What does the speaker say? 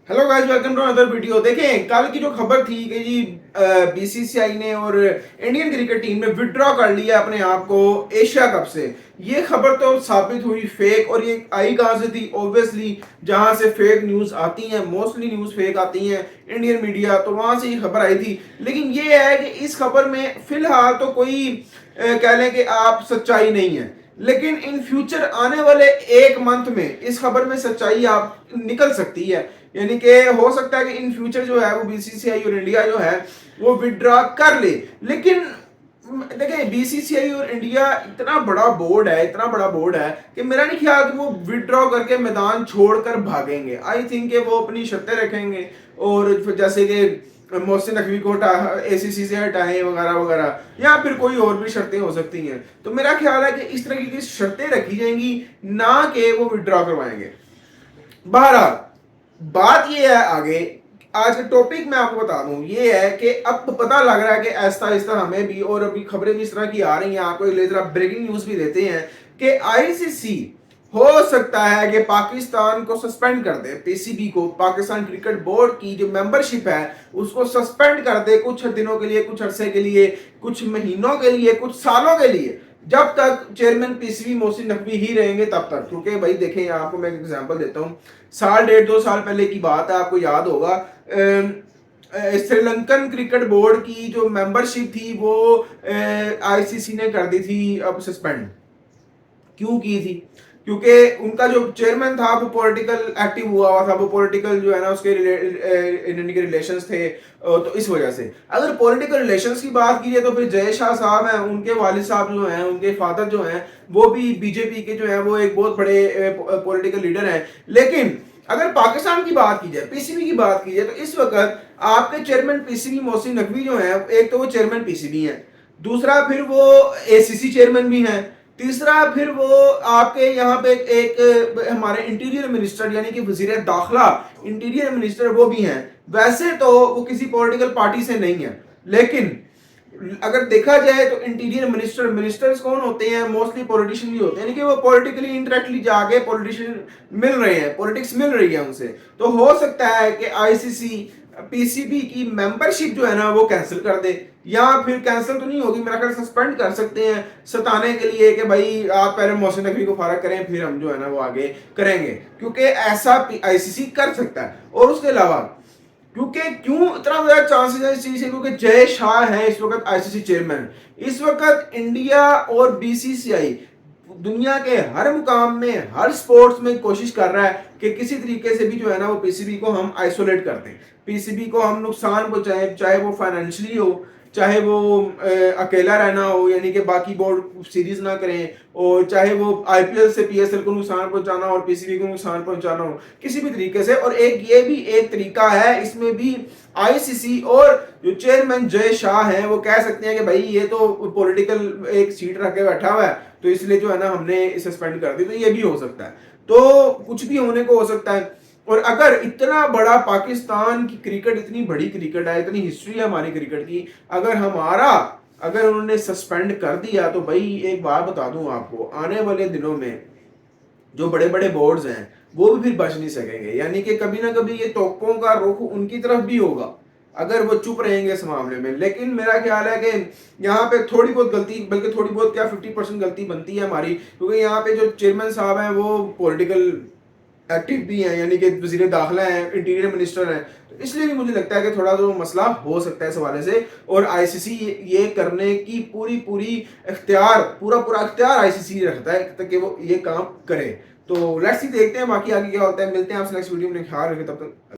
Hello guys, welcome to another video. देखें, कल की जो खबर थी कि जी बीसीसीआई ने और इंडियन क्रिकेट टीम ने विड्रॉ कर लिया अपने आप को एशिया कप से। ये खबर तो साबित हुई फेक, और ये आई कहां से थी? ऑब्वियसली जहां से फेक न्यूज़ आती हैं, मोस्टली न्यूज़ फेक आती हैं, इंडियन मीडिया, तो वहां से ये खबर आई थी। लेकिन ये है कि इस खबर में फिलहाल तो कोई कह लें कि आप सच्चाई नहीं है, लेकिन इन फ्यूचर आने वाले एक मंथ में इस खबर में सच्चाई आप निकल सकती है। यानी कि हो सकता है कि इन फ्यूचर जो है वो बीसीसीआई और इंडिया जो है वो विड्रॉ कर ले। लेकिन देखिए, बीसीसीआई और इंडिया इतना बड़ा बोर्ड है, इतना बड़ा बोर्ड है कि मेरा नहीं ख्याल कि वो विड्रॉ करके मैदान छोड़कर भागेंगे। आई थिंक वो अपनी शर्तें रखेंगे, और जैसे कि मोहसिन नकवी को एसीसी से हटाएं वगैरह वगैरह, या फिर कोई और भी शर्तें हो सकती हैं। तो मेरा ख्याल है कि इस तरह की शर्तें रखी जाएंगी, ना कि वो विड्रॉ करवाएंगे। बहरहाल बात ये है आगे, आज का टॉपिक मैं आपको बता दूं, ये है कि अब पता लग रहा है कि ऐसा ऐसा हमें भी, और अभी खबरें भी इस तरह की आ रही हैं, आपको जरा ब्रेकिंग न्यूज भी देते हैं कि आईसीसी हो सकता है कि पाकिस्तान को सस्पेंड कर दे। पीसीबी को, पाकिस्तान क्रिकेट बोर्ड की जो मेंबरशिप है उसको सस्पेंड कर दे कुछ दिनों के लिए, कुछ अरसे के लिए, कुछ महीनों के लिए, कुछ सालों के लिए, जब तक चेयरमैन पीसीबी मोहसिन नकवी ही रहेंगे तब तक। क्योंकि भाई देखें, आपको मैं एक एग्जांपल देता हूँ, साल डेढ़ दो साल पहले की बात है, आपको याद होगा, श्रीलंकन क्रिकेट बोर्ड की जो मेंबरशिप थी वो आईसीसी ने कर दी थी अब सस्पेंड। क्यों की थी? क्योंकि उनका जो चेयरमैन था वो पॉलिटिकल एक्टिव हुआ था, वो पॉलिटिकल जो है ना उसके के रिलेशंस थे। तो इस वजह से अगर पॉलिटिकल रिलेशंस की बात की जाए तो फिर जय शाह साहब हैं, उनके वालिद साहब जो हैं, उनके फादर जो हैं, वो भी बीजेपी के जो हैं वो एक बहुत बड़े पॉलिटिकल लीडर हैं। लेकिन अगर पाकिस्तान की बात की जाए, पीसीबी की बात की जाए, तो इस वक्त आपके चेयरमैन पीसीबी मोहसिन नकवी जो है, एक तो वो चेयरमैन पीसीबी हैं, दूसरा फिर वो एसीसी चेयरमैन भी हैं, तीसरा फिर वो आपके यहाँ पे एक हमारे इंटीरियर मिनिस्टर यानी कि वजीर दाखिला, इंटीरियर मिनिस्टर वो भी हैं। वैसे तो वो किसी पॉलिटिकल पार्टी से नहीं है, लेकिन अगर देखा जाए तो इंटीरियर मिनिस्टर्स कौन होते हैं? मोस्टली पॉलिटिशियन ही होते हैं, यानी कि वो पॉलिटिकली इंटरेक्टली जाके पॉलिटिशियन मिल रहे हैं, पॉलिटिक्स मिल रही है उनसे। तो हो सकता है कि आईसीसी पीसीबी की मेंबरशिप जो है ना वो कैंसिल कर दे, या फिर कैंसिल तो नहीं होगी, मेरा ख्याल सस्पेंड कर सकते हैं सताने के लिए कि भाई आप पहले मोहसिन नकवी को फारग करें, फिर हम जो है ना वो आगे करेंगे। क्योंकि ऐसा आईसीसी कर सकता है। और उसके अलावा क्योंकि क्यों इतना ज्यादा चांसेस है इस चीज से? क्योंकि जय शाह है इस वक्त आईसीसी चेयरमैन। इस वक्त इंडिया और बीसीसीआई दुनिया के हर मुकाम में, हर स्पोर्ट्स में कोशिश कर रहा है कि किसी तरीके से भी जो है ना वो पीसीबी को हम आइसोलेट कर दें, पीसीबी को हम नुकसान पहुंचाएं, चाहे वो फाइनेंशियली हो, चाहे वो अकेला रहना हो, यानी कि बाकी बोर्ड सीरीज ना करें, और चाहे वो आईपीएल से पीएसएल को नुकसान पहुंचाना हो और पीसीबी को नुकसान पहुंचाना हो, किसी भी तरीके से। और एक ये भी एक तरीका है, इसमें भी आईसीसी और जो चेयरमैन जय शाह हैं वो कह सकते हैं कि भाई ये तो पॉलिटिकल एक सीट रख के बैठा हुआ है, तो इसलिए जो है ना हमने सस्पेंड कर दी। तो ये भी हो सकता है, तो कुछ भी होने को हो सकता है। और अगर इतना बड़ा पाकिस्तान की क्रिकेट, इतनी बड़ी क्रिकेट है, इतनी हिस्ट्री है हमारी क्रिकेट की, अगर उन्होंने सस्पेंड कर दिया, तो भाई एक बात बता दूं आपको, आने वाले दिनों में जो बड़े बड़े बोर्ड्स हैं वो भी फिर बच नहीं सकेंगे। यानी कि कभी ना कभी ये तोपों का रुख उनकी तरफ भी होगा अगर वो चुप रहेंगे इस मामले में। लेकिन मेरा ख्याल है कि यहाँ पे थोड़ी बहुत गलती, बल्कि थोड़ी बहुत क्या 50% गलती बनती है हमारी, क्योंकि यहाँ पे जो चेयरमैन साहब हैं वो पॉलिटिकल एक्टिव भी हैं, यानी कि वजीर दाखिला हैं, इंटीरियर मिनिस्टर हैं। तो इसलिए भी मुझे लगता है कि थोड़ा जो मसला हो सकता है इस हवाले से। और आईसीसी ये करने की पूरी इख्तियार, पूरा इख्तियार आईसीसी रखता है ताकि वो ये काम करे। तो लेट्स सी, देखते हैं बाकी आगे क्या होता है। मिलते हैं आपसे नेक्स्ट वीडियो में, ख्याल रखें तब तक।